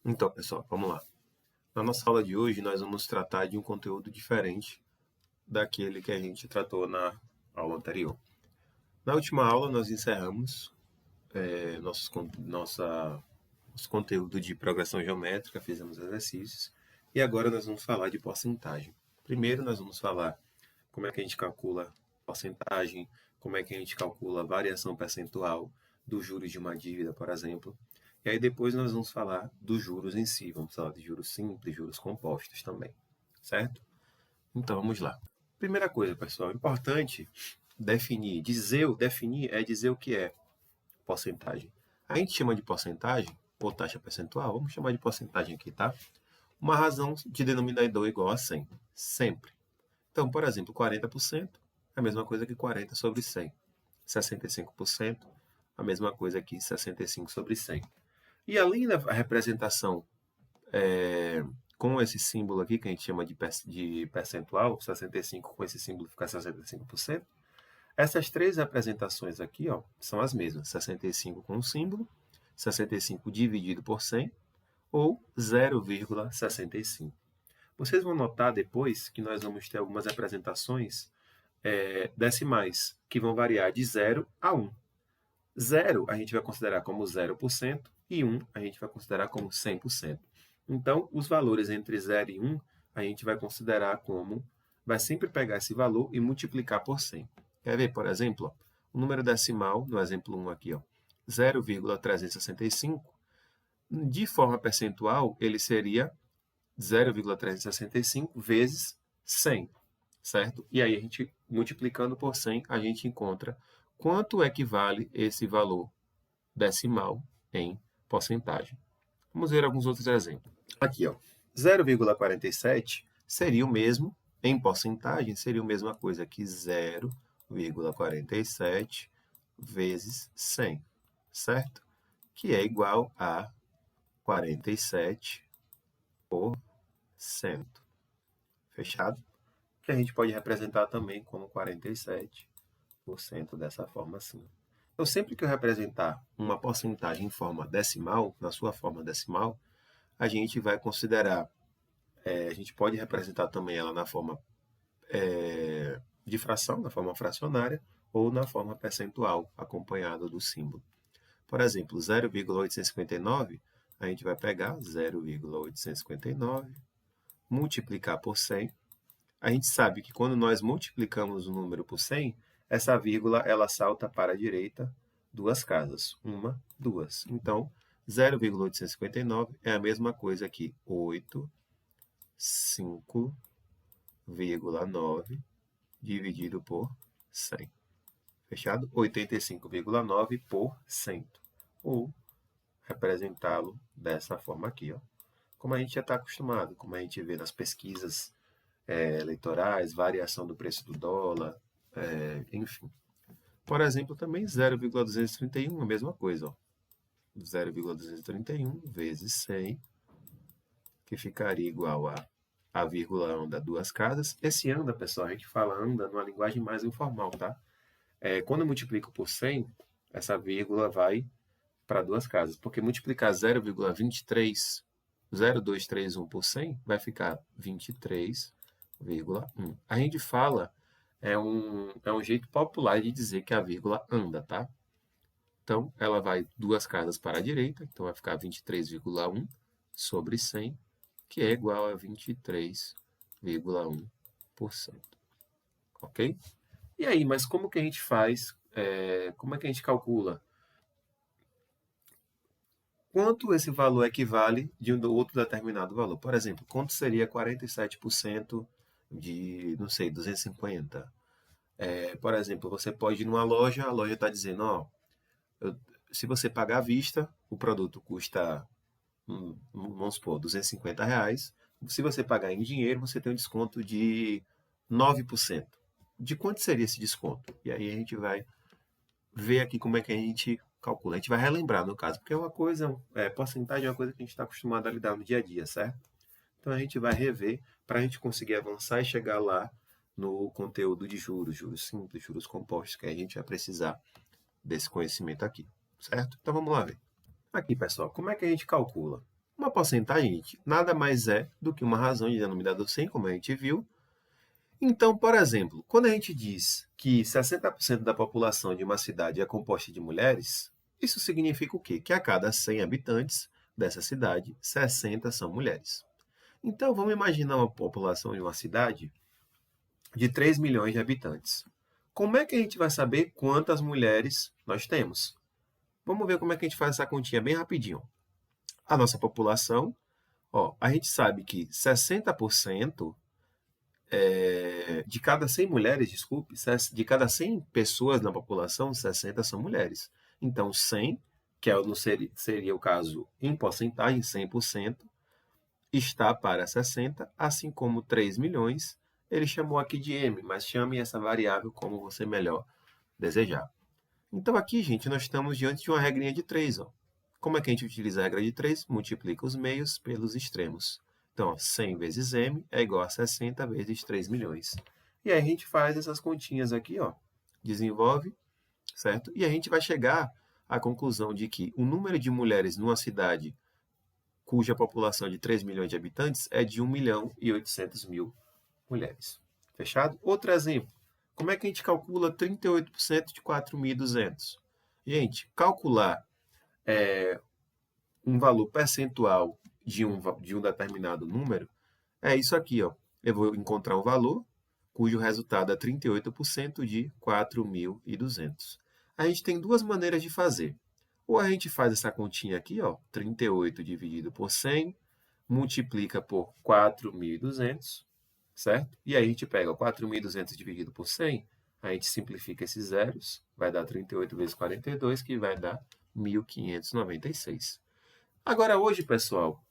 Então, pessoal, vamos lá. Na nossa aula de hoje, nós vamos tratar de um conteúdo diferente daquele que a gente tratou na aula anterior. Na última aula, nós encerramos nosso conteúdo de progressão geométrica, fizemos exercícios, e agora nós vamos falar de porcentagem. Primeiro, nós vamos falar como é que a gente calcula porcentagem, como é que a gente calcula a variação percentual dos juros de uma dívida, por exemplo. E aí depois nós vamos falar dos juros em si, vamos falar de juros simples, juros compostos também, certo? Então vamos lá. Primeira coisa, pessoal, importante definir. Definir é dizer o que é porcentagem. A gente chama de porcentagem, ou taxa percentual, vamos chamar de porcentagem aqui, tá? Uma razão de denominador igual a 100, sempre. Então, por exemplo, 40% é a mesma coisa que 40 sobre 100. 65%, a mesma coisa que 65 sobre 100. E além da representação com esse símbolo aqui, que a gente chama de percentual, 65 com esse símbolo fica 65%, essas três representações aqui são as mesmas. 65 com o símbolo, 65 dividido por 100, ou 0,65. Vocês vão notar depois que nós vamos ter algumas representações decimais, que vão variar de 0 a 1. 0 a gente vai considerar como 0% e 1 a gente vai considerar como 100%. Então, os valores entre 0 e 1 a gente vai considerar como... Vai sempre pegar esse valor e multiplicar por 100. Quer ver, por exemplo, o número decimal, no exemplo 1 aqui, 0,365, de forma percentual, ele seria 0,365 vezes 100, certo? E aí, a gente multiplicando por 100, a gente encontra quanto equivale esse valor decimal em porcentagem. Vamos ver alguns outros exemplos. Aqui, 0,47 seria o mesmo, em porcentagem, seria a mesma coisa que 0,47 vezes 100, certo? Que é igual a 47%. Fechado? Que a gente pode representar também como 47% dessa forma assim. Então, sempre que eu representar uma porcentagem em forma decimal, na sua forma decimal, a gente vai considerar, a gente pode representar também ela na forma de fração, na forma fracionária, ou na forma percentual, acompanhada do símbolo. Por exemplo, 0,859, a gente vai pegar 0,859, multiplicar por 100. A gente sabe que quando nós multiplicamos o número por 100, essa vírgula ela salta para a direita duas casas. Uma, duas. Então, 0,859 é a mesma coisa que 85,9 dividido por 100. Fechado? 85,9%. Ou representá-lo dessa forma aqui, como a gente já está acostumado, como a gente vê nas pesquisas eleitorais, variação do preço do dólar, enfim. Por exemplo, também 0,231, a mesma coisa. 0,231 vezes 100, que ficaria igual a vírgula anda duas casas. Esse anda, pessoal, a gente fala anda numa linguagem mais informal, tá? Quando eu multiplico por 100, essa vírgula vai para duas casas, porque multiplicar 0,0231 por 100 vai ficar 23,1. A gente fala, é um jeito popular de dizer que a vírgula anda, tá? Então, ela vai duas casas para a direita, então vai ficar 23,1 sobre 100, que é igual a 23,1%. Ok? E aí, mas como que a gente faz, como é que a gente calcula? Quanto esse valor equivale de um outro determinado valor? Por exemplo, quanto seria 47% de, não sei, 250? Por exemplo, você pode ir numa loja, a loja está dizendo, se você pagar à vista, o produto custa, vamos supor, R$ 250. Se você pagar em dinheiro, você tem um desconto de 9%. De quanto seria esse desconto? E aí a gente vai ver aqui como é que a gente calcula. A gente vai relembrar, no caso, porque é uma coisa, porcentagem é uma coisa que a gente está acostumado a lidar no dia a dia, certo? Então a gente vai rever para a gente conseguir avançar e chegar lá no conteúdo de juros simples, juros compostos, que a gente vai precisar desse conhecimento aqui, certo? Então vamos lá ver. Aqui, pessoal, como é que a gente calcula? Uma porcentagem, gente, nada mais é do que uma razão de denominador 100, como a gente viu. Então, por exemplo, quando a gente diz que 60% da população de uma cidade é composta de mulheres, isso significa o quê? Que a cada 100 habitantes dessa cidade, 60 são mulheres. Então, vamos imaginar uma população de uma cidade de 3 milhões de habitantes. Como é que a gente vai saber quantas mulheres nós temos? Vamos ver como é que a gente faz essa continha bem rapidinho. A nossa população, a gente sabe que 60% de cada 100 mulheres, desculpe, de cada 100 pessoas na população, 60 são mulheres. Então, 100, que seria o caso em porcentagem, 100%, está para 60, assim como 3 milhões, ele chamou aqui de M, mas chame essa variável como você melhor desejar. Então, aqui, gente, nós estamos diante de uma regrinha de 3. Como é que a gente utiliza a regra de 3? Multiplica os meios pelos extremos. Então, 100 vezes M é igual a 60 vezes 3 milhões. E aí a gente faz essas continhas aqui, desenvolve, certo? E a gente vai chegar à conclusão de que o número de mulheres numa cidade cuja população de 3 milhões de habitantes é de 1 milhão e 800 mil mulheres. Fechado? Outro exemplo. Como é que a gente calcula 38% de 4.200? Gente, calcular um valor percentual de um determinado número é isso aqui. Eu vou encontrar um valor cujo resultado é 38% de 4.200. A gente tem duas maneiras de fazer. Ou a gente faz essa continha aqui, 38 dividido por 100, multiplica por 4.200, certo? E aí a gente pega 4.200 dividido por 100, a gente simplifica esses zeros, vai dar 38 vezes 42, que vai dar 1.596. Agora, hoje, pessoal,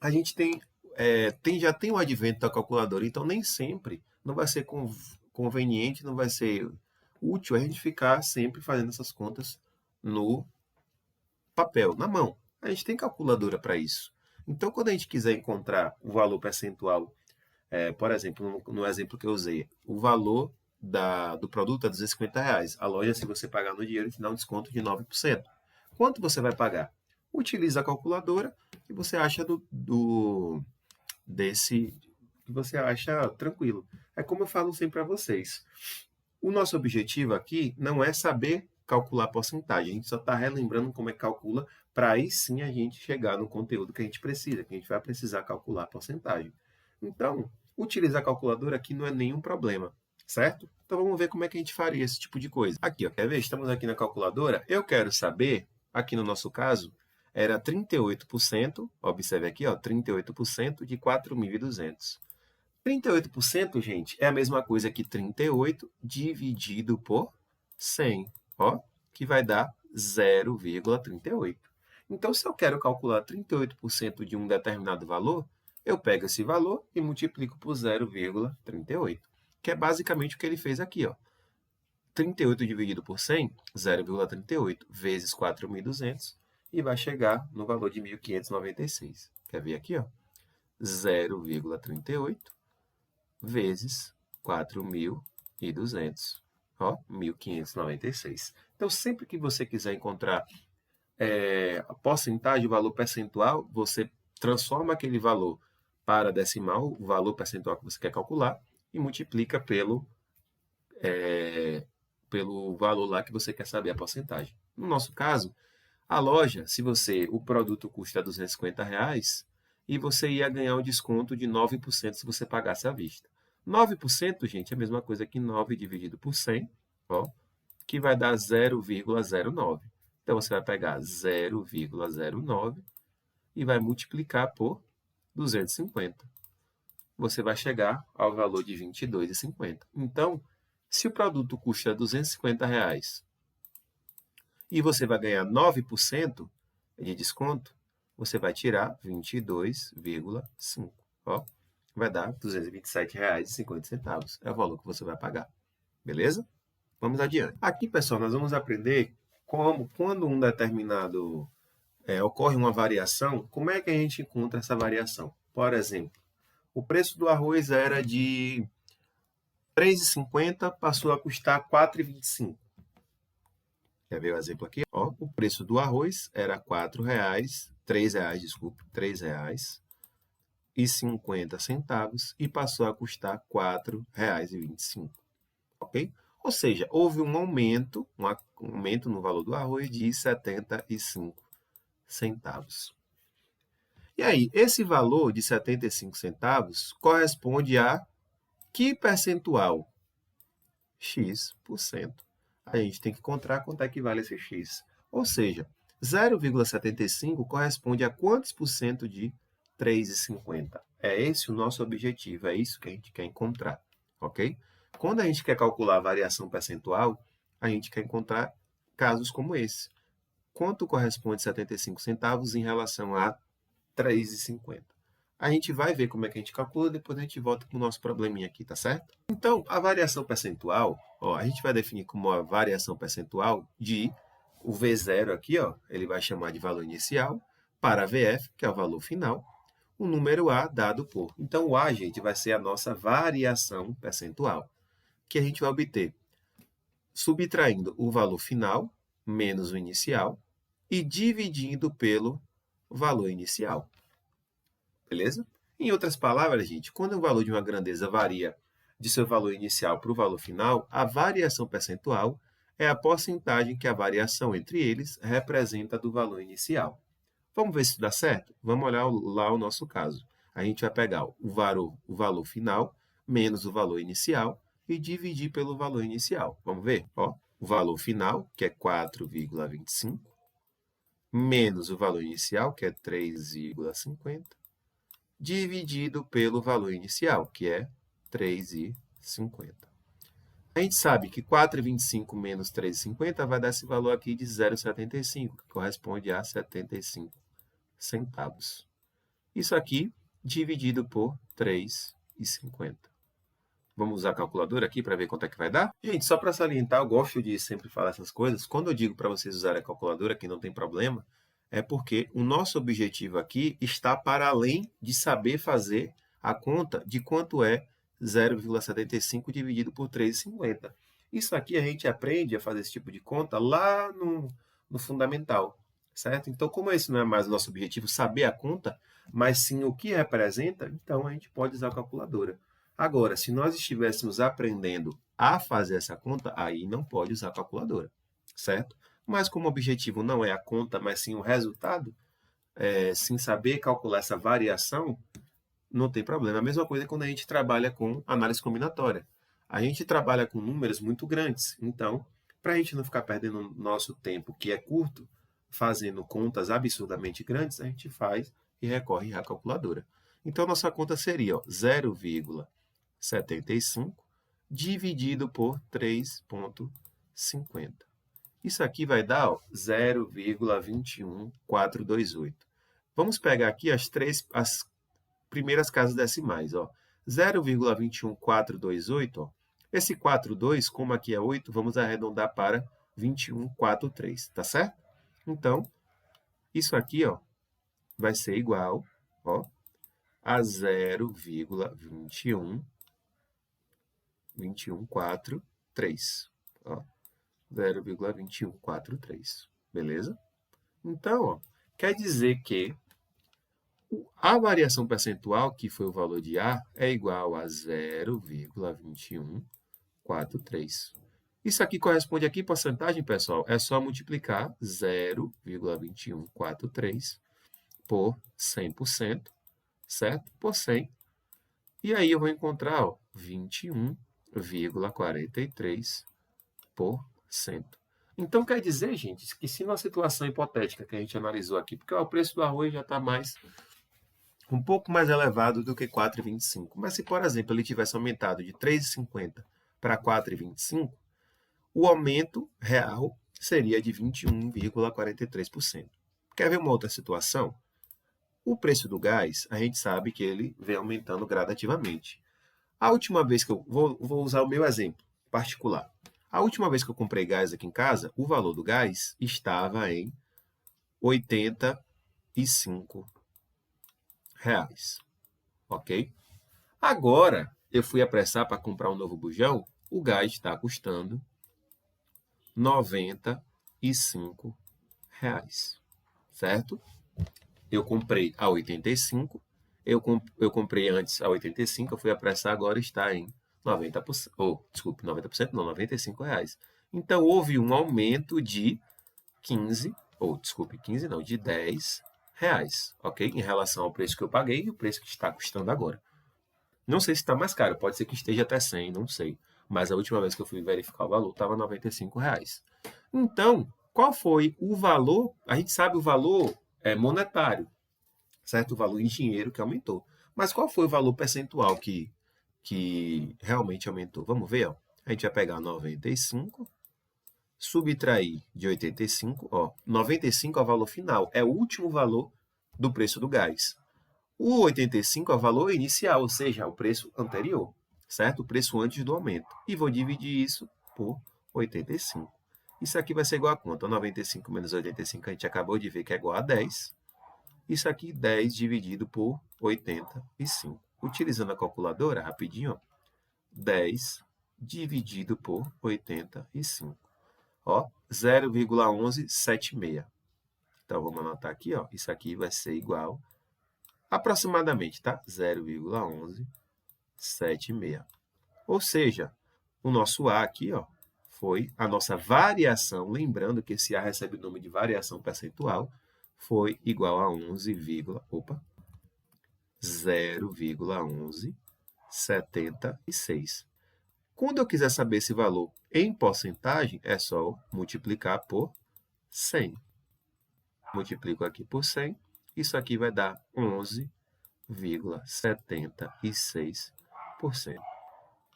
a gente já tem o advento da calculadora, então nem sempre não vai ser conveniente, não vai ser útil a gente ficar sempre fazendo essas contas no papel, na mão. A gente tem calculadora para isso. Então, quando a gente quiser encontrar o valor percentual, por exemplo, no exemplo que eu usei, o valor do produto é R$250. A loja, se você pagar no dinheiro, te dá um desconto de 9%. Quanto você vai pagar? Utiliza a calculadora e você acha desse que você acha tranquilo. É como eu falo sempre para vocês. O nosso objetivo aqui não é saber calcular porcentagem. A gente só está relembrando como é que calcula para aí sim a gente chegar no conteúdo que a gente precisa, que a gente vai precisar calcular a porcentagem. Então, utilizar a calculadora aqui não é nenhum problema, certo? Então, vamos ver como é que a gente faria esse tipo de coisa. Aqui, quer ver? Estamos aqui na calculadora. Eu quero saber, aqui no nosso caso, era 38%, observe aqui, 38% de 4.200. 38%, gente, é a mesma coisa que 38 dividido por 100, que vai dar 0,38. Então, se eu quero calcular 38% de um determinado valor, eu pego esse valor e multiplico por 0,38, que é basicamente o que ele fez aqui. 38 dividido por 100, 0,38, vezes 4.200, e vai chegar no valor de 1.596. Quer ver aqui? 0,38 vezes 4.200. 1.596. Então, sempre que você quiser encontrar a porcentagem, o valor percentual, você transforma aquele valor para decimal, o valor percentual que você quer calcular, e multiplica pelo valor lá que você quer saber a porcentagem. No nosso caso, a loja, o produto custa R$250 e você ia ganhar um desconto de 9% se você pagasse à vista. 9%, gente, é a mesma coisa que 9 dividido por 100, que vai dar 0,09. Então, você vai pegar 0,09 e vai multiplicar por 250. Você vai chegar ao valor de R$ 22,50. Então, se o produto custa R$250 e você vai ganhar 9% de desconto, você vai tirar 22,5. Vai dar R$ 227,50. É o valor que você vai pagar. Beleza? Vamos adiante. Aqui, pessoal, nós vamos aprender quando um determinado ocorre uma variação, como é que a gente encontra essa variação? Por exemplo, o preço do arroz era de R$ 3,50, passou a custar R$ 4,25. Quer ver o exemplo aqui? O preço do arroz era R$ 4,00, R$ 3,50 e passou a custar R$ 4,25, ok? Ou seja, houve um aumento no valor do arroz de 75 centavos. E aí, esse valor de 75 centavos corresponde a que percentual? X%. A gente tem que encontrar quanto é que vale esse X. Ou seja, 0,75 corresponde a quantos por cento de 3,50? É esse o nosso objetivo, é isso que a gente quer encontrar, ok? Quando a gente quer calcular a variação percentual, a gente quer encontrar casos como esse. Quanto corresponde 75 centavos em relação a 3,50? A gente vai ver como é que a gente calcula, depois a gente volta para o nosso probleminha aqui, tá certo? Então, a variação percentual, ó, a gente vai definir como a variação percentual de o V0 aqui, ó, ele vai chamar de valor inicial, para VF, que é o valor final, o número A dado por. Então, o A, gente, vai ser a nossa variação percentual, que a gente vai obter subtraindo o valor final menos o inicial e dividindo pelo valor inicial. Beleza? Em outras palavras, gente, quando o valor de uma grandeza varia de seu valor inicial para o valor final, a variação percentual é a porcentagem que a variação entre eles representa do valor inicial. Vamos ver se isso dá certo? Vamos olhar lá o nosso caso. A gente vai pegar o valor final menos o valor inicial e dividir pelo valor inicial. Vamos ver? Ó, o valor final, que é 4,25, menos o valor inicial, que é 3,50, dividido pelo valor inicial, que é 3,50. A gente sabe que 4,25 menos 3,50 vai dar esse valor aqui de 0,75, que corresponde a 75 centavos. Isso aqui dividido por 3,50. Vamos usar a calculadora aqui para ver quanto é que vai dar? Gente, só para salientar, eu gosto de sempre falar essas coisas. Quando eu digo para vocês usarem a calculadora, que não tem problema, é porque o nosso objetivo aqui está para além de saber fazer a conta de quanto é 0,75 dividido por 3,50. Isso aqui a gente aprende a fazer esse tipo de conta lá no fundamental, certo? Então, como esse não é mais o nosso objetivo, saber a conta, mas sim o que representa, então a gente pode usar a calculadora. Agora, se nós estivéssemos aprendendo a fazer essa conta, aí não pode usar a calculadora, certo? Mas como o objetivo não é a conta, mas sim o resultado, sem saber calcular essa variação, não tem problema. A mesma coisa quando a gente trabalha com análise combinatória. A gente trabalha com números muito grandes. Então, para a gente não ficar perdendo nosso tempo, que é curto, fazendo contas absurdamente grandes, a gente faz e recorre à calculadora. Então, nossa conta seria 0,75 dividido por 3,50. Isso aqui vai dar 0,21428. Vamos pegar aqui as primeiras casas decimais. 0,21428. Esse 42, como aqui é 8, vamos arredondar para 2143, tá certo? Então, isso aqui vai ser igual a 0,2143. 0,2143, beleza? Então, quer dizer que a variação percentual, que foi o valor de A, é igual a 0,2143. Isso aqui corresponde a que porcentagem, pessoal? É só multiplicar 0,2143 por 100%, certo? Por 100. E aí eu vou encontrar 21,43%. Então, quer dizer, gente, que se numa situação hipotética que a gente analisou aqui, porque o preço do arroz já está um pouco mais elevado do que 4,25, mas se, por exemplo, ele tivesse aumentado de 3,50 para 4,25, o aumento real seria de 21,43%. Quer ver uma outra situação? O preço do gás, a gente sabe que ele vem aumentando gradativamente. A última vez que eu vou usar o meu exemplo particular. A última vez que eu comprei gás aqui em casa, o valor do gás estava em R$ 85. Ok? Agora, eu fui apressar para comprar um novo bujão, o gás está custando R$ 95. Certo? eu comprei a 85, eu comprei antes a 85, eu fui apressar, agora está em 90%, desculpe, 90% não, R$ 95. Então, houve um aumento de 15, desculpe, 15 não, de R$ 10, ok? Em relação ao preço que eu paguei e o preço que está custando agora. Não sei se está mais caro, pode ser que esteja até 100, não sei. Mas a última vez que eu fui verificar o valor estava R$ 95. Então, qual foi o valor? A gente sabe o valor monetário, certo? O valor em dinheiro que aumentou. Mas qual foi o valor percentual que realmente aumentou? Vamos ver, ó. A gente vai pegar 95, subtrair de 85, ó. 95 é o valor final, é o último valor do preço do gás. O 85 é o valor inicial, ou seja, o preço anterior, certo? O preço antes do aumento. E vou dividir isso por 85. Isso aqui vai ser igual a quanto? 95 menos 85, a gente acabou de ver que é igual a 10. Isso aqui, 10 dividido por 85. Utilizando a calculadora, rapidinho, ó, 10 dividido por 85. Ó, 0,1176. Então, vamos anotar aqui, ó, isso aqui vai ser igual aproximadamente, tá? 0,1176. Ou seja, o nosso A aqui, ó, foi a nossa variação, lembrando que esse A recebe o nome de variação percentual, foi igual a 0,1176. Quando eu quiser saber esse valor em porcentagem, é só multiplicar por 100. Multiplico aqui por 100, isso aqui vai dar 11,76%.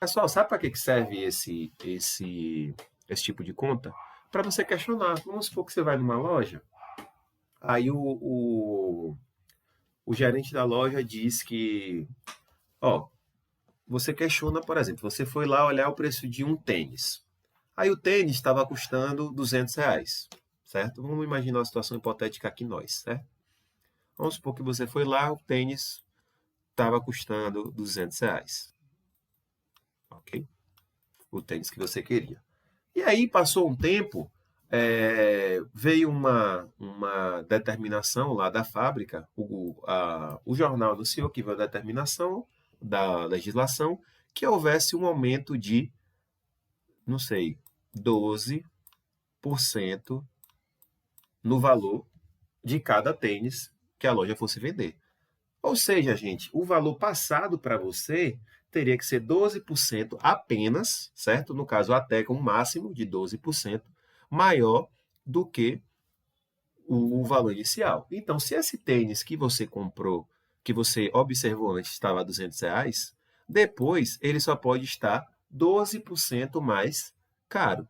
Pessoal, sabe para que serve esse tipo de conta? Para você questionar. Vamos supor que você vai numa loja, aí o gerente da loja diz que, ó, você questiona, por exemplo, você foi lá olhar o preço de um tênis. Aí o tênis estava custando R$ 200, certo? Vamos imaginar uma situação hipotética aqui nós, certo? Vamos supor que você foi lá, o tênis estava custando R$ 200, ok? O tênis que você queria. E aí passou um tempo, veio uma determinação lá da fábrica, o jornal anunciou que veio a determinação da legislação que houvesse um aumento de, não sei, 12% no valor de cada tênis que a loja fosse vender. Ou seja, gente, o valor passado para você teria que ser 12% apenas, certo? No caso, até com um máximo de 12%, maior do que o valor inicial. Então, se esse tênis que você comprou, que você observou antes, estava a R$ 200, depois ele só pode estar 12% mais caro,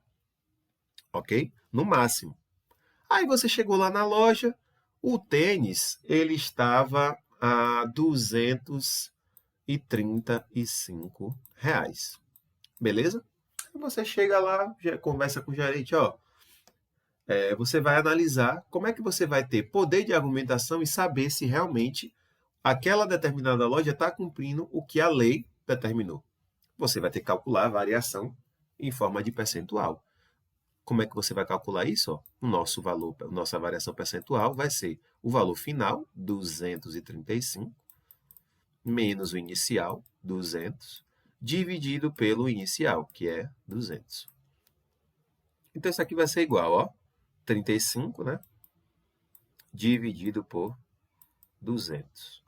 ok? No máximo. Aí você chegou lá na loja, o tênis ele estava a R$ 235. Beleza? Você chega lá, já conversa com o gerente, ó. Você vai analisar como é que você vai ter poder de argumentação e saber se realmente aquela determinada loja está cumprindo o que a lei determinou. Você vai ter que calcular a variação em forma de percentual. Como é que você vai calcular isso? Ó, o nosso valor, nossa variação percentual vai ser o valor final, 235, menos o inicial, 200, dividido pelo inicial, que é 200. Então, isso aqui vai ser igual, ó, 35, né? Dividido por 200.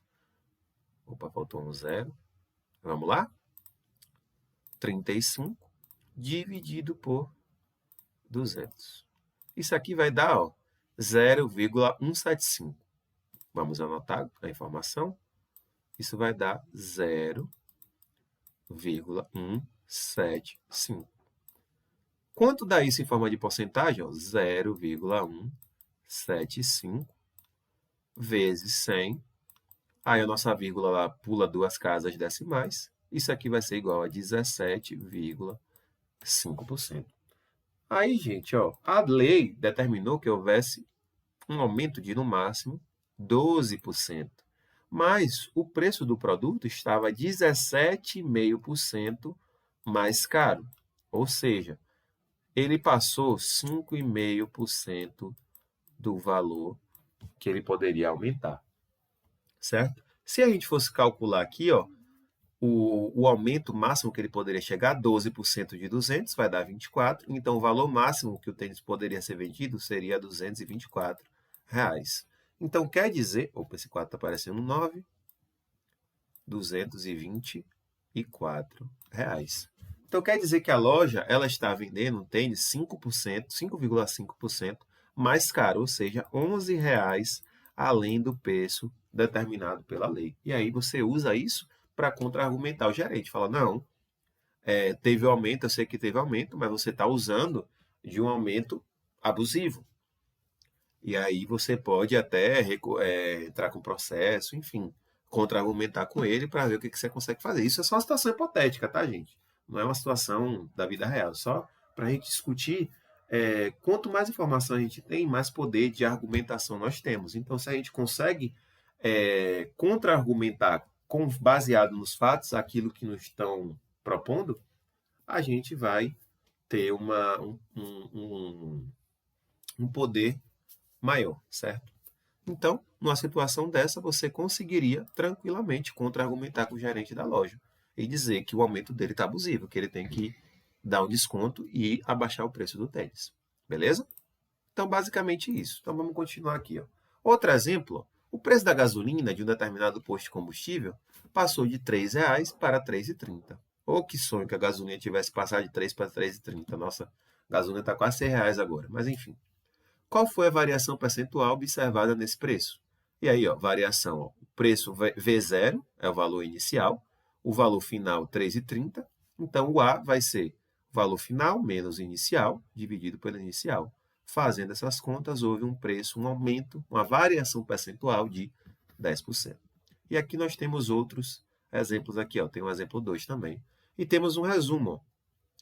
Opa, faltou um zero. Vamos lá? 35 dividido por 200. Isso aqui vai dar, ó, 0,175. Vamos anotar a informação. Isso vai dar 0,175. Quanto dá isso em forma de porcentagem? 0,175 vezes 100. Aí a nossa vírgula lá pula duas casas decimais. Isso aqui vai ser igual a 17,5%. Aí, gente, ó, a lei determinou que houvesse um aumento de, no máximo, 12%. Mas o preço do produto estava 17,5% mais caro. Ou seja, ele passou 5,5% do valor que ele poderia aumentar. certo? Se a gente fosse calcular aqui, ó, o aumento máximo que ele poderia chegar, 12% de 200, vai dar 24. Então, o valor máximo que o tênis poderia ser vendido seria R$ 224. Então, quer dizer... Opa, esse 4 está aparecendo 9. R$ 224. Então, quer dizer que a loja ela está vendendo um tênis 5%, 5,5% mais caro, ou seja, R$ 11 além do preço determinado pela lei. E aí você usa isso para contra-argumentar o gerente. Fala, não, teve aumento, eu sei que teve aumento, mas você está usando de um aumento abusivo. E aí você pode até entrar com processo, enfim, contra-argumentar com ele para ver o que você consegue fazer. Isso é só uma situação hipotética, tá, gente? Não é uma situação da vida real, só para a gente discutir. Quanto mais informação a gente tem, mais poder de argumentação nós temos. Então, se a gente consegue contra-argumentar baseado nos fatos aquilo que nos estão propondo, a gente vai ter um poder maior, certo? Então, numa situação dessa, você conseguiria tranquilamente contra-argumentar com o gerente da loja e dizer que o aumento dele está abusivo, que ele tem que dar um desconto e abaixar o preço do tênis. Beleza? Então, basicamente isso. Então, vamos continuar aqui. Ó. Outro exemplo, ó, o preço da gasolina de um determinado posto de combustível passou de R$ 3,00 para R$ 3,30. Ou que sonho que a gasolina tivesse passado de 3 para R$ 3,30. Nossa, a gasolina está quase R$ 6,00 agora. Mas, enfim. Qual foi a variação percentual observada nesse preço? E aí, ó, variação, ó, o preço V0 é o valor inicial, o valor final 3,30. Então, o A vai ser o valor final menos inicial, dividido pelo inicial. Fazendo essas contas, houve um preço, um aumento, uma variação percentual de 10%. E aqui nós temos outros exemplos aqui, ó. Tem um exemplo 2 também. E temos um resumo, ó.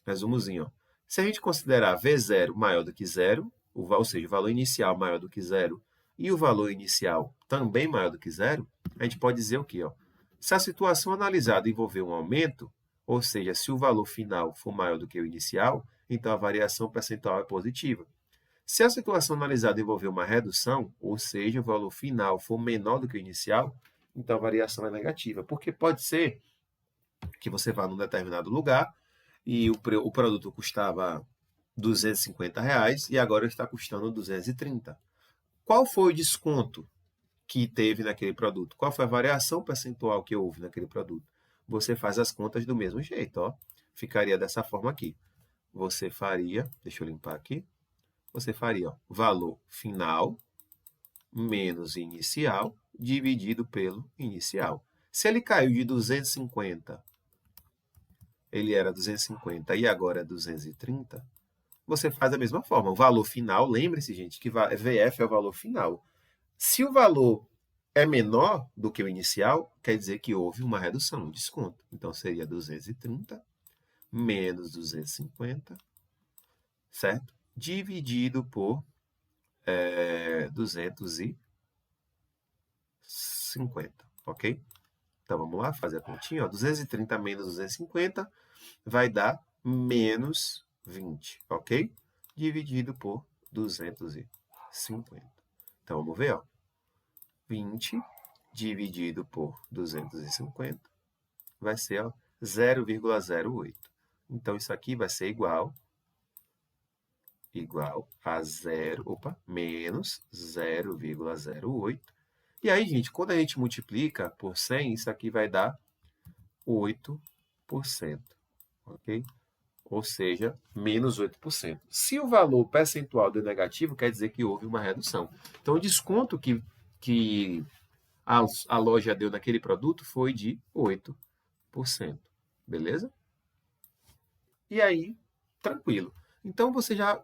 Resumozinho, ó. Se a gente considerar V0 maior do que zero, ou seja, o valor inicial maior do que zero e o valor inicial também maior do que zero, a gente pode dizer o quê? Ó? Se a situação analisada envolver um aumento, ou seja, se o valor final for maior do que o inicial, então a variação percentual é positiva. Se a situação analisada envolver uma redução, ou seja, o valor final for menor do que o inicial, então a variação é negativa. Porque pode ser que você vá num determinado lugar e o produto custava R$ 250 e agora está custando 230. Qual foi o desconto que teve naquele produto? Qual foi a variação percentual que houve naquele produto? Você faz as contas do mesmo jeito, ó. Ficaria dessa forma aqui. Você faria, deixa eu limpar aqui. Você faria, ó, valor final menos inicial dividido pelo inicial. Se ele caiu de 250, ele era 250 e agora é 230, você faz da mesma forma. O valor final, lembre-se, gente, que VF é o valor final. Se o valor é menor do que o inicial, quer dizer que houve uma redução, um desconto. Então, seria 230 menos 250, certo? Dividido por 250, ok? Então, vamos lá, fazer a continha. Ó. 230 menos 250 vai dar menos 20, ok? Dividido por 250. Então, vamos ver, ó. 20 dividido por 250 vai ser 0,08. Então, isso aqui vai ser igual a menos 0,08. E aí, gente, quando a gente multiplica por 100, isso aqui vai dar 8%, ok? Ou seja, menos 8%. Se o valor percentual deu negativo, quer dizer que houve uma redução. Então, o desconto que a loja deu naquele produto foi de 8%. Beleza? E aí, tranquilo. Então, você já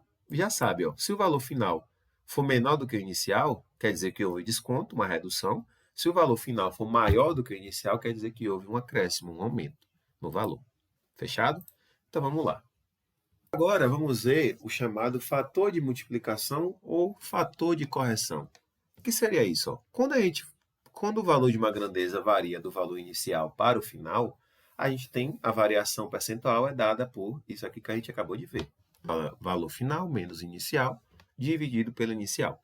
sabe, ó, se o valor final for menor do que o inicial, quer dizer que houve desconto, uma redução. Se o valor final for maior do que o inicial, quer dizer que houve um acréscimo, um aumento no valor. Fechado? Então, vamos lá. Agora, vamos ver o chamado fator de multiplicação ou fator de correção. O que seria isso? Ó? Quando o valor de uma grandeza varia do valor inicial para o final, a gente tem a variação percentual é dada por isso aqui que a gente acabou de ver. Valor final menos inicial dividido pelo inicial.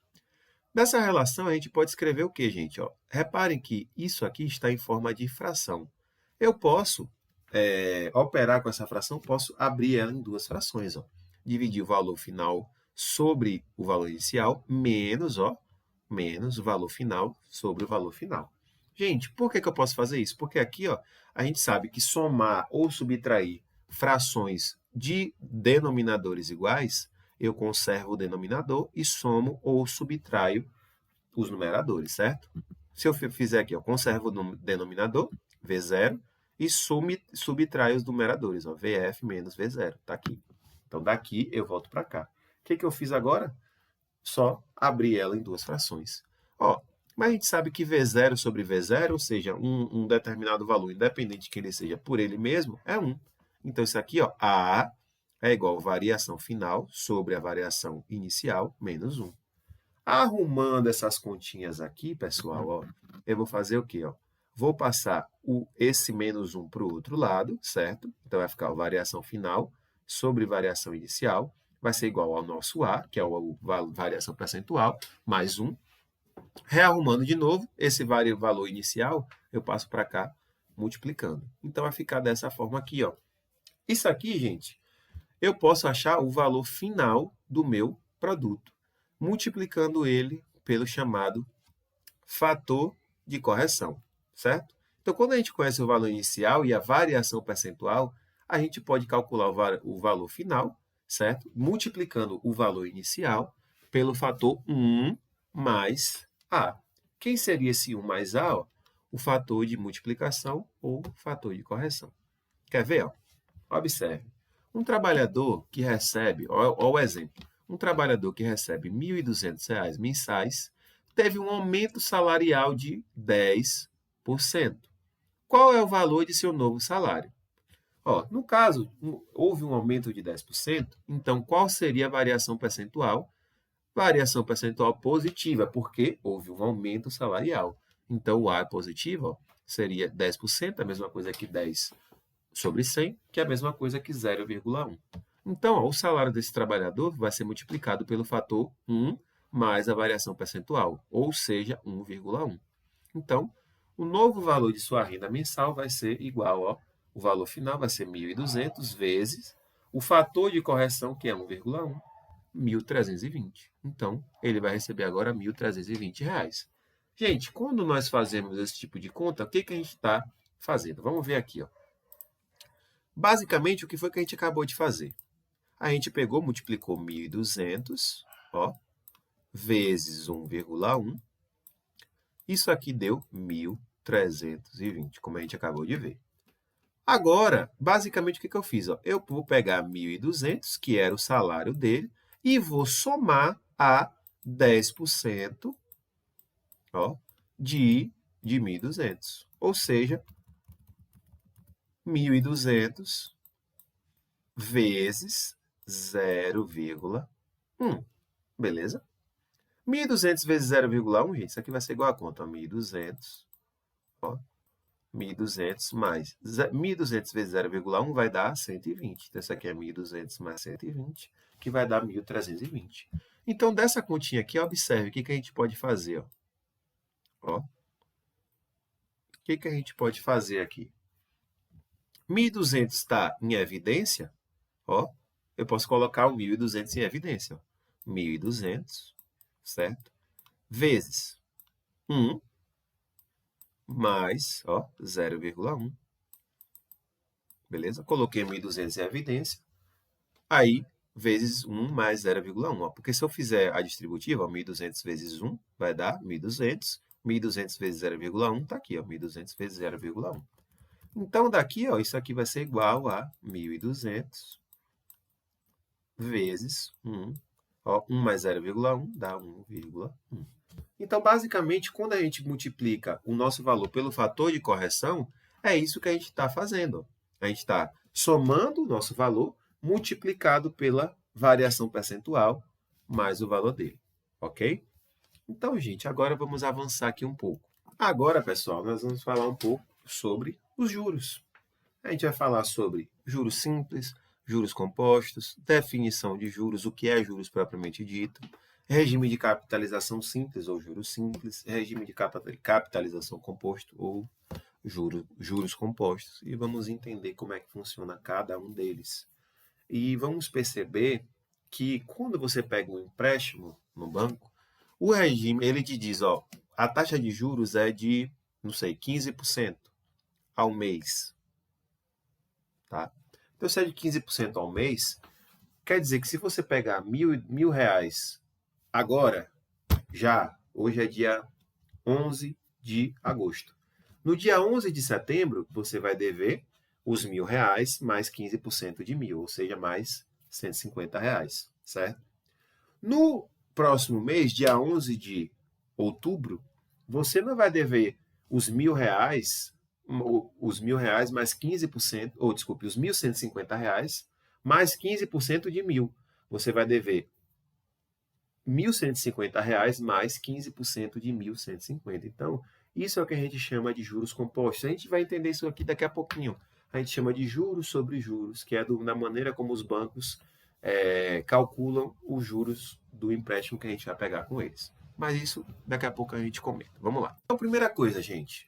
Dessa relação, a gente pode escrever o quê, gente? Ó, reparem que isso aqui está em forma de fração. Eu posso operar com essa fração, posso abrir ela em duas frações. Ó. Dividir o valor final sobre o valor inicial, menos o valor final sobre o valor final. Gente, por que eu posso fazer isso? Porque aqui ó, a gente sabe que somar ou subtrair frações de denominadores iguais, eu conservo o denominador e somo ou subtraio os numeradores, certo? Se eu fizer aqui, eu conservo o denominador, V0, e subtraio os numeradores, ó, VF menos V0, está aqui. Então, daqui eu volto para cá. O que eu fiz agora? Só abrir ela em duas frações. Ó, mas a gente sabe que V0 sobre V0, ou seja, um determinado valor, independente de que ele seja por ele mesmo, é 1. Então, isso aqui, ó, A é igual a variação final sobre a variação inicial menos 1. Arrumando essas continhas aqui, pessoal, ó, eu vou fazer o quê? Ó? Vou passar esse menos 1 para o outro lado, certo? Então, vai ficar a variação final sobre variação inicial. Vai ser igual ao nosso A, que é a variação percentual, mais 1. Rearrumando de novo, esse valor inicial, eu passo para cá, multiplicando. Então, vai ficar dessa forma aqui. Ó. Isso aqui, gente, eu posso achar o valor final do meu produto, multiplicando ele pelo chamado fator de correção, certo? Então, quando a gente conhece o valor inicial e a variação percentual, a gente pode calcular o valor final, certo? Multiplicando o valor inicial pelo fator 1 mais A. Quem seria esse 1 mais A? Ó? O fator de multiplicação ou fator de correção. Quer ver? Ó? Observe. Um trabalhador que recebe, olha o exemplo, um trabalhador que recebe R$ 1.200 mensais teve um aumento salarial de 10%. Qual é o valor de seu novo salário? Ó, no caso, houve um aumento de 10%, então qual seria a variação percentual? Variação percentual positiva, porque houve um aumento salarial. Então, o A é positivo, ó, seria 10%, a mesma coisa que 10 sobre 100, que é a mesma coisa que 0,1. Então, ó, o salário desse trabalhador vai ser multiplicado pelo fator 1 mais a variação percentual, ou seja, 1,1. Então, o novo valor de sua renda mensal vai ser igual, ó, o valor final vai ser 1.200 vezes o fator de correção, que é 1,1, 1.320. Então, ele vai receber agora R$ 1.320. Gente, quando nós fazemos esse tipo de conta, o que a gente está fazendo? Vamos ver aqui, ó. Basicamente, o que foi que a gente acabou de fazer? A gente pegou, multiplicou 1.200, ó, vezes 1,1. Isso aqui deu 1.320, como a gente acabou de ver. Agora, basicamente, o que eu fiz? Ó? Eu vou pegar 1.200, que era o salário dele, e vou somar a 10%, ó, de 1.200. Ou seja, 1.200 vezes 0,1. Beleza? 1.200 vezes 0,1, gente, isso aqui vai ser igual a quanto? 1.200, ó, 1.200 mais 1.200 vezes 0,1 vai dar 120. Então, isso aqui é 1.200 mais 120, que vai dar 1.320. Então, dessa continha aqui, observe o que a gente pode fazer. Ó. O que a gente pode fazer aqui? 1.200 está em evidência, ó, eu posso colocar o 1.200 em evidência. Ó. 1.200, certo? Vezes 1 mais, ó, 0,1. Beleza? Coloquei 1.200 em evidência. Aí, vezes 1 mais 0,1. Ó. Porque se eu fizer a distributiva, ó, 1.200 vezes 1 vai dar 1.200. 1.200 vezes 0,1 está aqui, ó, 1.200 vezes 0,1. Então, daqui, ó, isso aqui vai ser igual a 1.200 vezes 1. Ó, 1 mais 0,1 dá 1,1. Então, basicamente, quando a gente multiplica o nosso valor pelo fator de correção, é isso que a gente está fazendo. A gente está somando o nosso valor multiplicado pela variação percentual mais o valor dele. Ok? Então, gente, agora vamos avançar aqui um pouco. Agora, pessoal, nós vamos falar um pouco sobre os juros. A gente vai falar sobre juros simples, juros compostos, definição de juros, o que é juros propriamente dito. regime de capitalização simples ou juros simples, regime de capitalização composto ou juros compostos. E vamos entender como é que funciona cada um deles. E vamos perceber que quando você pega um empréstimo no banco, o regime, ele te diz, ó, a taxa de juros é de, não sei, 15% ao mês, tá? Então, se é de 15% ao mês, quer dizer que se você pegar mil reais agora, já, hoje é dia 11 de agosto. No dia 11 de setembro, você vai dever os R$ 1.000 mais 15% de 1.000, ou seja, mais R$ 150, certo? No próximo mês, dia 11 de outubro, você não vai dever os R$ 1.000 mais 15%, ou desculpe, os R$ 1.150 mais 15% de 1.000. Você vai dever R$ 1.150 mais 15% de 1.150. Então, isso é o que a gente chama de juros compostos. A gente vai entender isso aqui daqui a pouquinho. A gente chama de juros sobre juros, que é da maneira como os bancos calculam os juros do empréstimo que a gente vai pegar com eles. Mas isso daqui a pouco a gente comenta. Vamos lá. Então, primeira coisa, gente.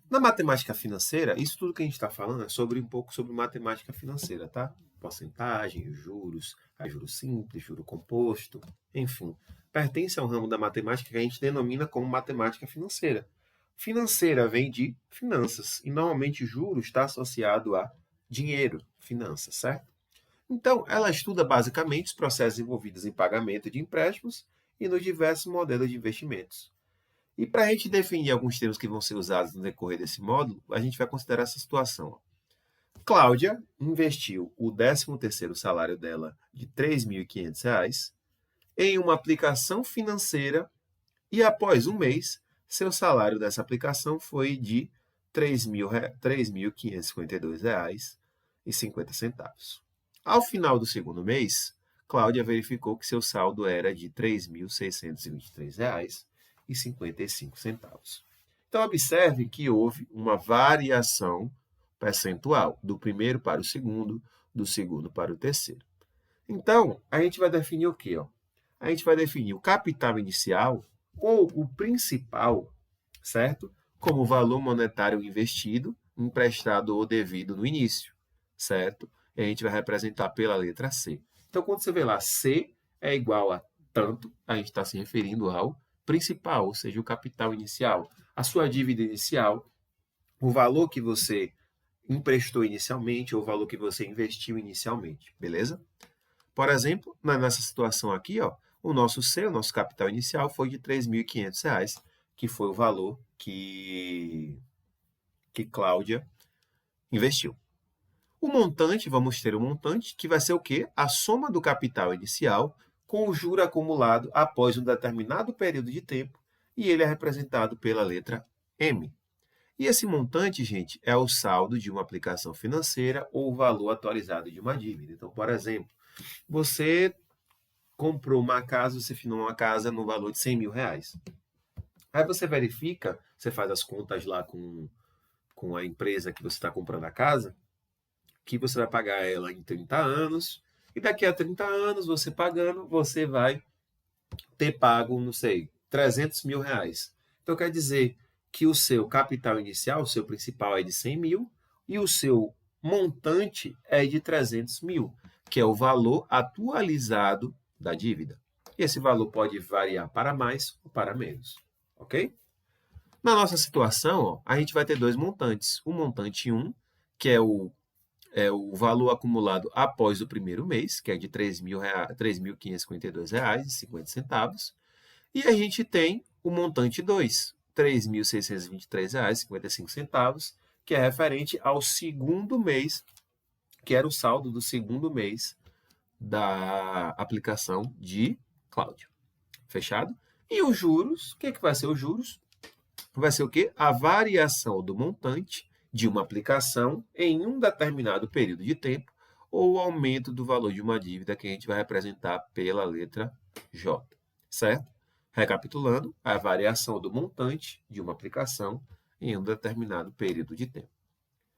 Na matemática financeira, isso tudo que a gente está falando é sobre um pouco sobre matemática financeira, tá? Porcentagem, juros, juros simples, juro composto, enfim. Pertence ao ramo da matemática que a gente denomina como matemática financeira. Financeira vem de finanças, e normalmente juros está associado a dinheiro, finanças, certo? Então, ela estuda basicamente os processos envolvidos em pagamento de empréstimos e nos diversos modelos de investimentos. E para a gente definir alguns termos que vão ser usados no decorrer desse módulo, a gente vai considerar essa situação. Cláudia investiu o 13º salário dela de R$ 3.500 em uma aplicação financeira e após um mês, seu salário dessa aplicação foi de R$ 3.552,50. Ao final do segundo mês, Cláudia verificou que seu saldo era de R$ 3.623,55. Então, observe que houve uma variação percentual do primeiro para o segundo, do segundo para o terceiro. Então, a gente vai definir o quê? A gente vai definir o capital inicial ou o principal, certo? Como valor monetário investido, emprestado ou devido no início, certo? E a gente vai representar pela letra C. Então, quando você vê lá C é igual a tanto, a gente está se referindo ao principal, ou seja, o capital inicial, a sua dívida inicial, o valor que você emprestou inicialmente ou o valor que você investiu inicialmente, beleza? Por exemplo, nessa situação aqui, ó, o nosso C, o nosso capital inicial, foi de R$ 3.500, que foi o valor que Cláudia investiu. O montante, vamos ter o montante, que vai ser o quê? A soma do capital inicial com o juro acumulado após um determinado período de tempo, e ele é representado pela letra M. E esse montante, gente, é o saldo de uma aplicação financeira ou o valor atualizado de uma dívida. Então, por exemplo, você comprou uma casa, você financiou uma casa no valor de R$ 100.000. Aí você verifica, você faz as contas lá com a empresa que você está comprando a casa, que você vai pagar ela em 30 anos, e daqui a 30 anos, você pagando, você vai ter pago, não sei, R$ 300 mil. Então, quer dizer que o seu capital inicial, o seu principal é de 100 mil, e o seu montante é de 300 mil, que é o valor atualizado da dívida. E esse valor pode variar para mais ou para menos, ok? Na nossa situação, ó, a gente vai ter dois montantes. O montante 1, que é o valor acumulado após o primeiro mês, que é de R$ 3.552,50. E a gente tem o montante 2, R$ 3.623,55, que é referente ao segundo mês, que era o saldo do segundo mês da aplicação de Cláudia. Fechado? E os juros, o que vai ser os juros? Vai ser o quê? A variação do montante de uma aplicação em um determinado período de tempo ou o aumento do valor de uma dívida que a gente vai representar pela letra J, certo? Recapitulando, a variação do montante de uma aplicação em um determinado período de tempo.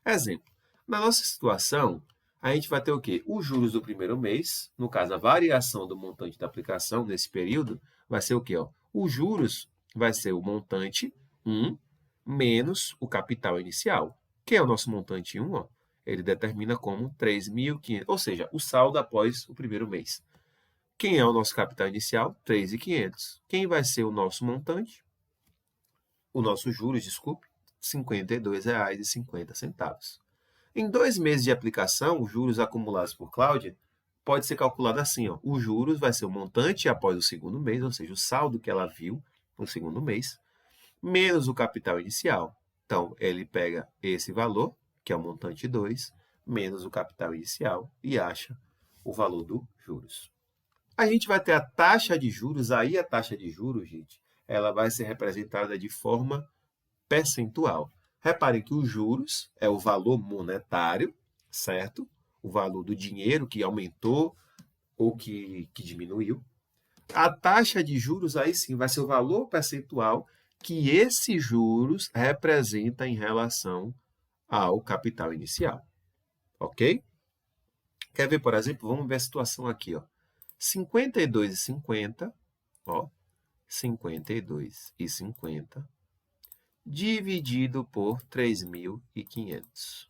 Exemplo, na nossa situação, a gente vai ter o quê? Os juros do primeiro mês, no caso, a variação do montante da aplicação nesse período, vai ser o quê? Ó? Os juros vai ser o montante 1 menos o capital inicial. Quem é o nosso montante 1? Ó? Ele determina como 3.500, ou seja, o saldo após o primeiro mês. Quem é o nosso capital inicial? 3.500. Quem vai ser o nosso montante? O nosso juros, desculpe, R$ 52,50. Em 2 meses de aplicação, os juros acumulados por Cláudia pode ser calculado assim. Ó. Os juros vai ser o montante após o segundo mês, ou seja, o saldo que ela viu no segundo mês, menos o capital inicial. Então, ele pega esse valor, que é o montante 2, menos o capital inicial e acha o valor dos juros. A gente vai ter a taxa de juros, aí a taxa de juros, gente, ela vai ser representada de forma percentual. Reparem que os juros é o valor monetário, certo? O valor do dinheiro que aumentou ou que diminuiu. A taxa de juros, aí sim, vai ser o valor percentual que esses juros representa em relação ao capital inicial. Ok? Quer ver, por exemplo? Vamos ver a situação aqui. Ó. 52,50, ó, 52,50 dividido por 3.500.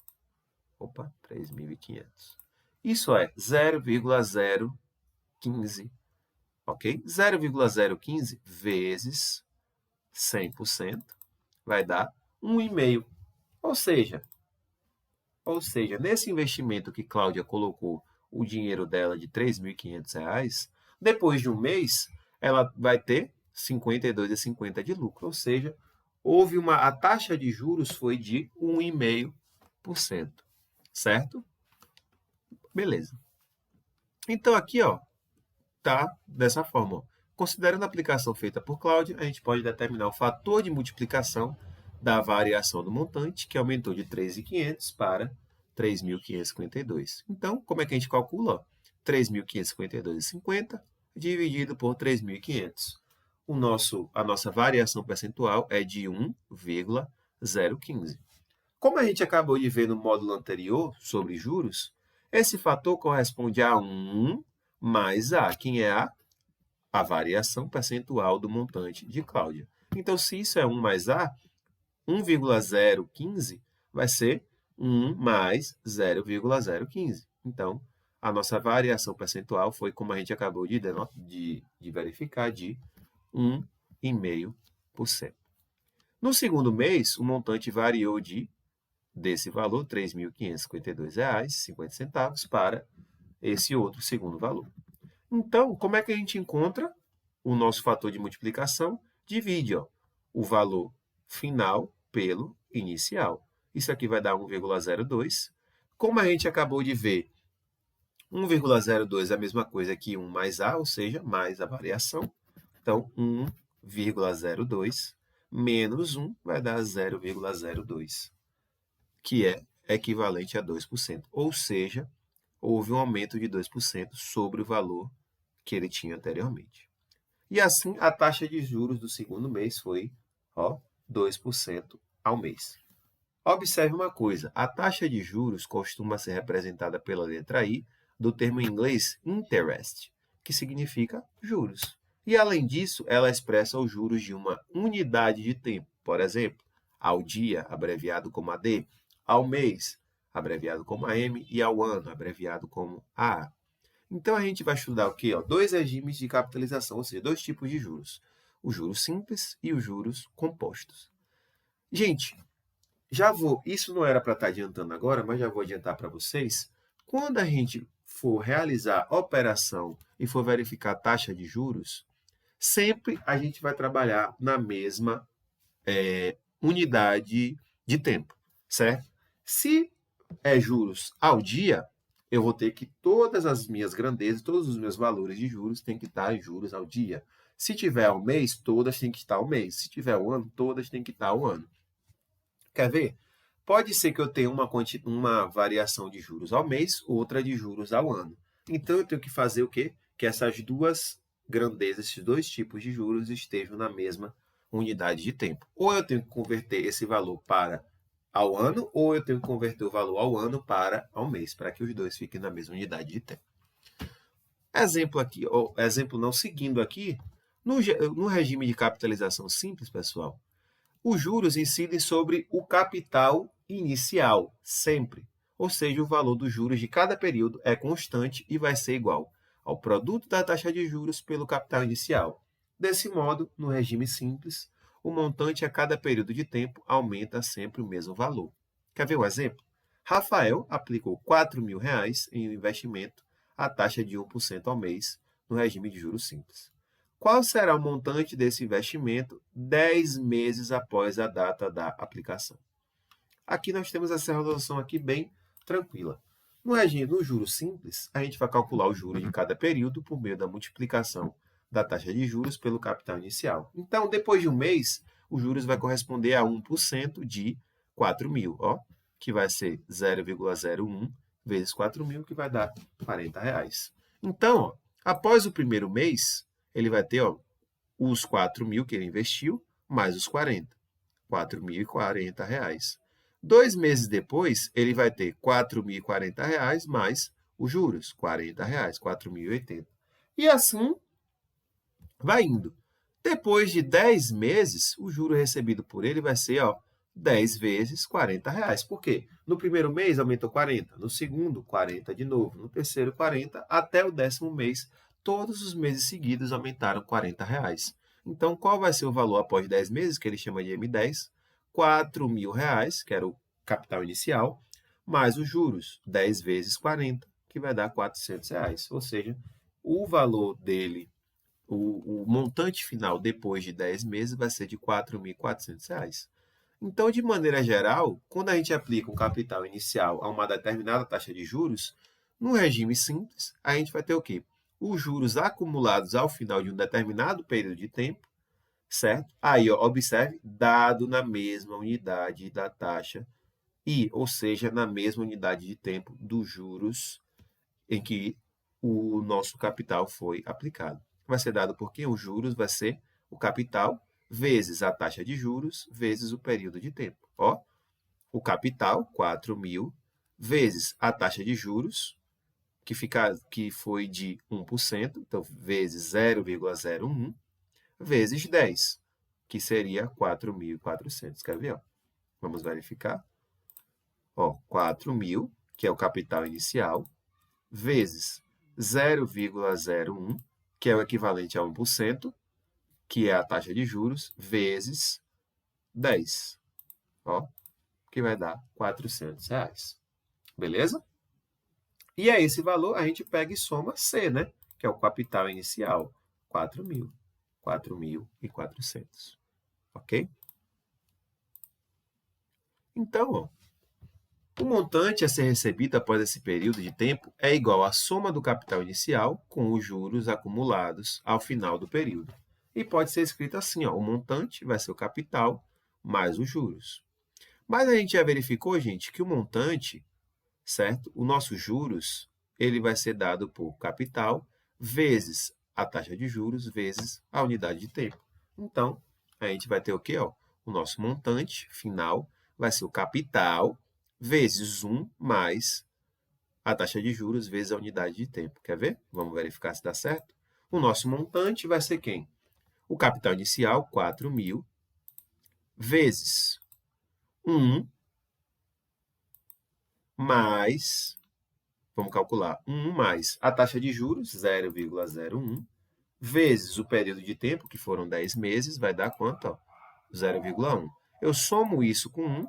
Opa, 3.500. Isso é 0,015, ok? 0,015 vezes 100% vai dar 1,5. Ou seja, nesse investimento que Cláudia colocou o dinheiro dela de R$ 3.500, depois de um mês, ela vai ter R$ 52,50 de lucro. Ou seja, a taxa de juros foi de 1,5%, certo? Beleza. Então, aqui, ó, tá dessa forma. Ó. Considerando a aplicação feita por Cláudia, a gente pode determinar o fator de multiplicação da variação do montante, que aumentou de 3.500 para 3.552. Então, como é que a gente calcula? 3.552,50 dividido por 3.500. A nossa variação percentual é de 1,015. Como a gente acabou de ver no módulo anterior sobre juros, esse fator corresponde a 1 mais A. Quem é A? A variação percentual do montante de Cláudia. Então, se isso é 1 mais A, 1,015 vai ser 1 mais 0,015. Então, a nossa variação percentual foi, como a gente acabou de verificar, de 1,5%. No segundo mês, o montante variou desse valor, R$ 3.552,50, para esse outro segundo valor. Então, como é que a gente encontra o nosso fator de multiplicação? Divide o valor final pelo inicial. Isso aqui vai dar 1,02. Como a gente acabou de ver, 1,02 é a mesma coisa que 1 mais A, ou seja, mais a variação. Então, 1,02 menos 1 vai dar 0,02, que é equivalente a 2%. Ou seja, houve um aumento de 2% sobre o valor que ele tinha anteriormente. E assim, a taxa de juros do segundo mês foi 2% ao mês. Observe uma coisa, a taxa de juros costuma ser representada pela letra I do termo em inglês interest, que significa juros. E, além disso, ela expressa os juros de uma unidade de tempo. Por exemplo, ao dia, abreviado como AD, ao mês, abreviado como AM, e ao ano, abreviado como AA. Então, a gente vai estudar o quê? Dois regimes de capitalização, ou seja, dois tipos de juros. Os juros simples e os juros compostos. Gente, isso não era para estar adiantando agora, mas já vou adiantar para vocês. Quando a gente for realizar operação e for verificar a taxa de juros, sempre a gente vai trabalhar na mesma unidade de tempo, certo? Se é juros ao dia, eu vou ter que todas as minhas grandezas, todos os meus valores de juros têm que estar em juros ao dia. Se tiver ao mês, todas têm que estar ao mês. Se tiver ao ano, todas têm que estar ao ano. Quer ver? Pode ser que eu tenha uma variação de juros ao mês, outra de juros ao ano. Então, eu tenho que fazer o quê? Que essas duas grandezas, esses dois tipos de juros estejam na mesma unidade de tempo. Ou eu tenho que converter esse valor para ao ano ou eu tenho que converter o valor ao ano para ao mês, para que os dois fiquem na mesma unidade de tempo. Exemplo aqui, ou exemplo não, seguindo aqui, no regime de capitalização simples, pessoal, os juros incidem sobre o capital inicial, sempre. Ou seja, o valor dos juros de cada período é constante e vai ser igual ao produto da taxa de juros pelo capital inicial. Desse modo, no regime simples, o montante a cada período de tempo aumenta sempre o mesmo valor. Quer ver um exemplo? Rafael aplicou R$ 4.000 em um investimento à taxa de 1% ao mês no regime de juros simples. Qual será o montante desse investimento 10 meses após a data da aplicação? Aqui nós temos essa resolução aqui bem tranquila. No regime do juros simples, a gente vai calcular o juros de cada período por meio da multiplicação da taxa de juros pelo capital inicial. Então, depois de um mês, os juros vai corresponder a 1% de 4.000, ó, que vai ser 0,01 vezes 4.000, que vai dar R$ 40. Então, ó, após o primeiro mês, ele vai ter os 4.000 que ele investiu, mais os 40. R$ 4.040. 2 meses depois, ele vai ter R$ 4.040 mais os juros, R$ 40, 4.080. E assim vai indo. Depois de 10 meses, o juro recebido por ele vai ser 10 vezes R$ 40. Por quê? No primeiro mês aumentou 40, no segundo 40 de novo, no terceiro 40, até o 10º mês, todos os meses seguidos aumentaram R$ 40. Então, qual vai ser o valor após 10 meses, que ele chama de M10? R$ 4.000, que era o capital inicial, mais os juros, 10 vezes 40, que vai dar R$ 400. Ou seja, o valor dele, o montante final depois de 10 meses vai ser de R$ 4.400. Então, de maneira geral, quando a gente aplica um capital inicial a uma determinada taxa de juros, no regime simples, a gente vai ter o quê? Os juros acumulados ao final de um determinado período de tempo, certo? Aí, observe, dado na mesma unidade da taxa ou seja, na mesma unidade de tempo dos juros em que o nosso capital foi aplicado. Vai ser dado por quê? Os juros vai ser o capital vezes a taxa de juros vezes o período de tempo. Ó, o capital, 4.000, vezes a taxa de juros, que foi de 1%, então, vezes 0,01, vezes 10, que seria 4.400. Quer ver? Vamos verificar. 4.000, que é o capital inicial, vezes 0,01, que é o equivalente a 1%, que é a taxa de juros, vezes 10, que vai dar R$ 400. Beleza? E a esse valor a gente pega e soma C, né? Que é o capital inicial, 4.000, 4.400. Ok? Então, o montante a ser recebido após esse período de tempo é igual à soma do capital inicial com os juros acumulados ao final do período. E pode ser escrito assim, o montante vai ser o capital mais os juros. Mas a gente já verificou, gente, que o montante, certo? O nosso juros, ele vai ser dado por capital vezes a taxa de juros vezes a unidade de tempo. Então, a gente vai ter o quê? O nosso montante final vai ser o capital vezes 1 mais a taxa de juros vezes a unidade de tempo. Quer ver? Vamos verificar se dá certo? O nosso montante vai ser quem? O capital inicial, 4.000, vezes 1 mais, vamos calcular, 1 mais a taxa de juros, 0,01, vezes o período de tempo, que foram 10 meses, vai dar quanto? 0,1. Eu somo isso com 1,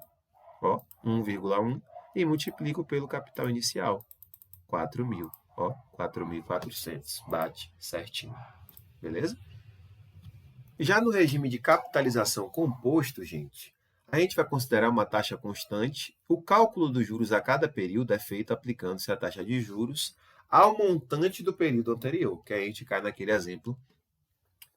1,1, e multiplico pelo capital inicial, 4.000, 4.400. Bate certinho. Beleza? Já no regime de capitalização composto, gente, a gente vai considerar uma taxa constante. O cálculo dos juros a cada período é feito aplicando-se a taxa de juros ao montante do período anterior, que a gente cai naquele exemplo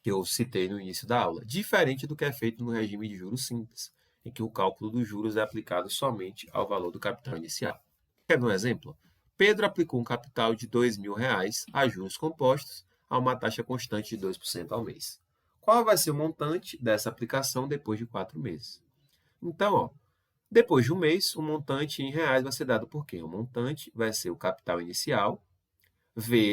que eu citei no início da aula, diferente do que é feito no regime de juros simples, em que o cálculo dos juros é aplicado somente ao valor do capital inicial. Quer ver um exemplo? Pedro aplicou um capital de R$ 2.000 a juros compostos a uma taxa constante de 2% ao mês. Qual vai ser o montante dessa aplicação depois de 4 meses? Então, Depois de um mês, o montante em reais vai ser dado por quê? O montante vai ser o capital inicial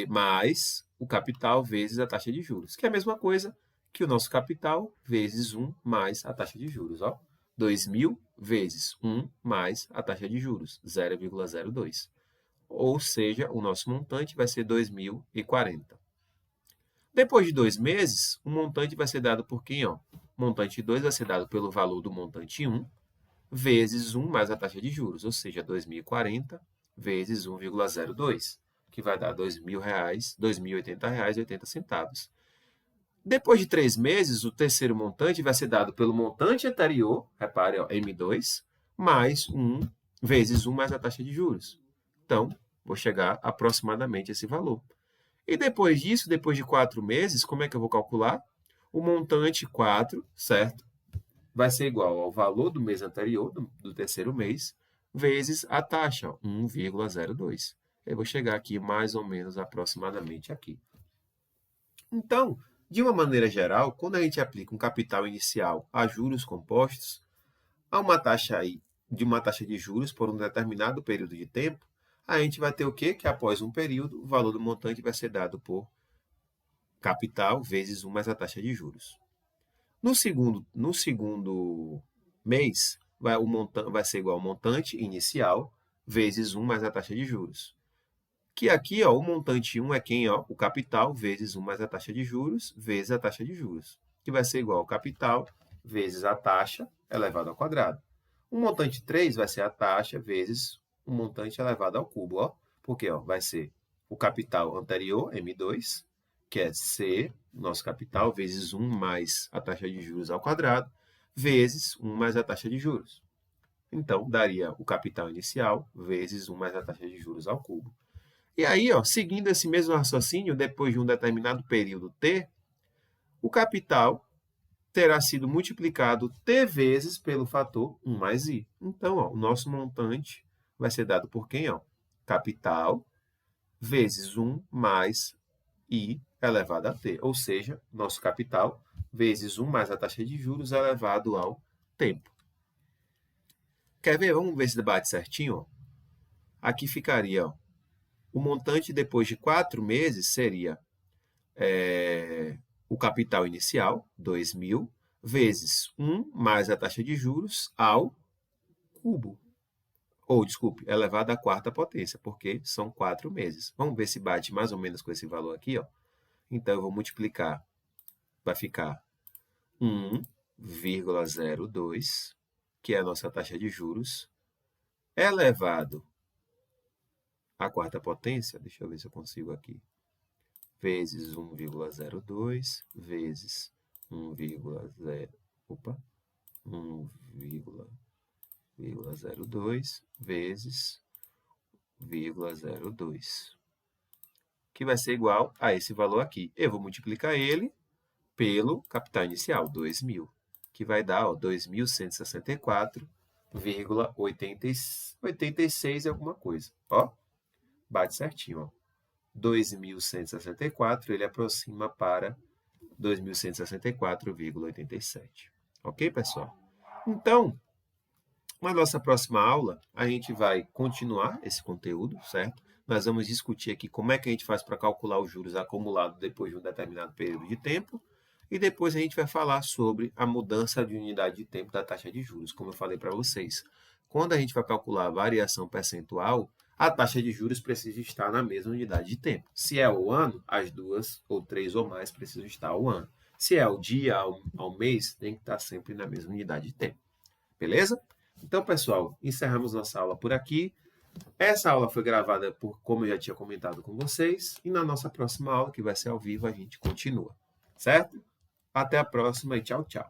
mais o capital vezes a taxa de juros, que é a mesma coisa que o nosso capital vezes 1 mais a taxa de juros. Ó. 2.000 vezes 1 mais a taxa de juros, 0,02. Ou seja, o nosso montante vai ser 2.040. Depois de 2 meses, o montante vai ser dado por quem? Ó? O montante 2 vai ser dado pelo valor do montante 1 vezes 1 mais a taxa de juros, ou seja, 2.040 vezes 1,02, que vai dar R$ 2.080,80. Depois de 3 meses, o terceiro montante vai ser dado pelo montante anterior, repare, ó, M2, mais 1 vezes 1 mais a taxa de juros. Então, vou chegar aproximadamente a esse valor. E depois disso, depois de 4 meses, como é que eu vou calcular? O montante 4, certo? Vai ser igual ao valor do mês anterior, do terceiro mês, vezes a taxa, 1,02. Eu vou chegar aqui mais ou menos aproximadamente aqui. Então, de uma maneira geral, quando a gente aplica um capital inicial a juros compostos, a uma taxa aí de uma taxa de juros por um determinado período de tempo, a gente vai ter o quê? Que após um período, o valor do montante vai ser dado por capital vezes 1 mais a taxa de juros. No segundo mês, vai ser igual ao montante inicial vezes 1 mais a taxa de juros. Que aqui, ó, o montante 1 é quem? Ó, o capital vezes 1 mais a taxa de juros vezes a taxa de juros, que vai ser igual ao capital vezes a taxa elevado ao quadrado. O montante 3 vai ser a taxa vezes o montante elevado ao cubo, ó, porque ó, vai ser o capital anterior, M2, que é C, nosso capital, vezes 1 mais a taxa de juros ao quadrado, vezes 1 mais a taxa de juros. Então, daria o capital inicial vezes 1 mais a taxa de juros ao cubo. E aí, ó, seguindo esse mesmo raciocínio, depois de um determinado período T, o capital terá sido multiplicado T vezes pelo fator 1 mais I. Então, ó, o nosso montante vai ser dado por quem? Ó? Capital vezes 1 mais I elevado a T. Ou seja, nosso capital vezes 1 mais a taxa de juros elevado ao tempo. Quer ver? Vamos ver se bate certinho. Ó. Aqui ficaria, ó, o montante depois de 4 meses seria o capital inicial, 2.000, vezes 1 mais a taxa de juros ao cubo. Ou, desculpe, elevado à quarta potência, porque são 4 meses. Vamos ver se bate mais ou menos com esse valor aqui. Ó. Então, eu vou multiplicar, vai ficar 1,02, que é a nossa taxa de juros, elevado à quarta potência, deixa eu ver se eu consigo aqui, vezes 1,02, vezes 1,02, vezes 0,02, que vai ser igual a esse valor aqui. Eu vou multiplicar ele pelo capital inicial, 2.000, que vai dar 2.164,86 alguma coisa. Ó, bate certinho. Ó. 2.164, ele aproxima para 2.164,87. Ok, pessoal? Então, na nossa próxima aula, a gente vai continuar esse conteúdo, certo? Nós vamos discutir aqui como é que a gente faz para calcular os juros acumulados depois de um determinado período de tempo. E depois a gente vai falar sobre a mudança de unidade de tempo da taxa de juros, como eu falei para vocês. Quando a gente vai calcular a variação percentual, a taxa de juros precisa estar na mesma unidade de tempo. Se é o ano, as duas, ou três ou mais, precisam estar ao ano. Se é o dia, ao mês, tem que estar sempre na mesma unidade de tempo. Beleza? Então, pessoal, encerramos nossa aula por aqui. Essa aula foi gravada como eu já tinha comentado com vocês, e na nossa próxima aula, que vai ser ao vivo, a gente continua. Certo? Até a próxima e tchau, tchau.